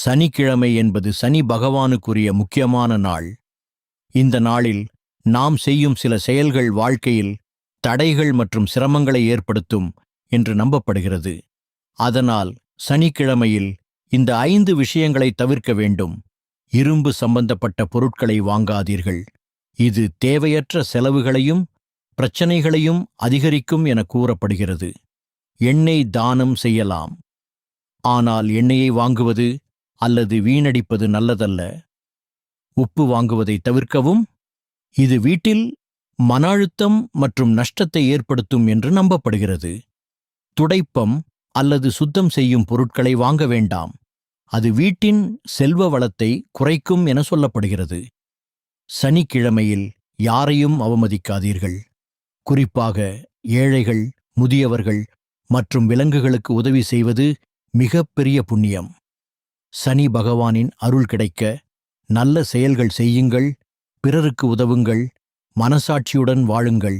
சனிக்கிழமை என்பது சனி பகவானுக்குரிய முக்கியமான நாள். இந்த நாளில் நாம் செய்யும் சில செயல்கள் வாழ்க்கையில் தடைகள் மற்றும் சிரமங்களை ஏற்படுத்தும் என்று நம்பப்படுகிறது. அதனால் சனிக்கிழமையில் இந்த 5 விஷயங்களை தவிர்க்க வேண்டும். இரும்பு சம்பந்தப்பட்ட பொருட்களை வாங்காதீர்கள். இது தேவையற்ற செலவுகளையும் பிரச்சனைகளையும் அதிகரிக்கும் என கூறப்படுகிறது. எண்ணெய் தானம் செய்யலாம், ஆனால் எண்ணெயை வாங்குவது அல்லது வீணடிப்பது நல்லதல்ல. உப்பு வாங்குவதை தவிர்க்கவும். இது வீட்டில் மன அழுத்தம் மற்றும் நஷ்டத்தை ஏற்படுத்தும் என்று நம்பப்படுகிறது. துடைப்பம் அல்லது சுத்தம் செய்யும் பொருட்களை வாங்க வேண்டாம். அது வீட்டின் செல்வ வளத்தை குறைக்கும் என சொல்லப்படுகிறது. சனிக்கிழமையில் யாரையும் அவமதிக்காதீர்கள். குறிப்பாக ஏழைகள், முதியவர்கள் மற்றும் விலங்குகளுக்கு உதவி செய்வது மிகப்பெரிய புண்ணியம். சனி பகவானின் அருள் கிடைக்க நல்ல செயல்கள் செய்யுங்கள், பிறருக்கு உதவுங்கள், மனசாட்சியுடன் வாழுங்கள்.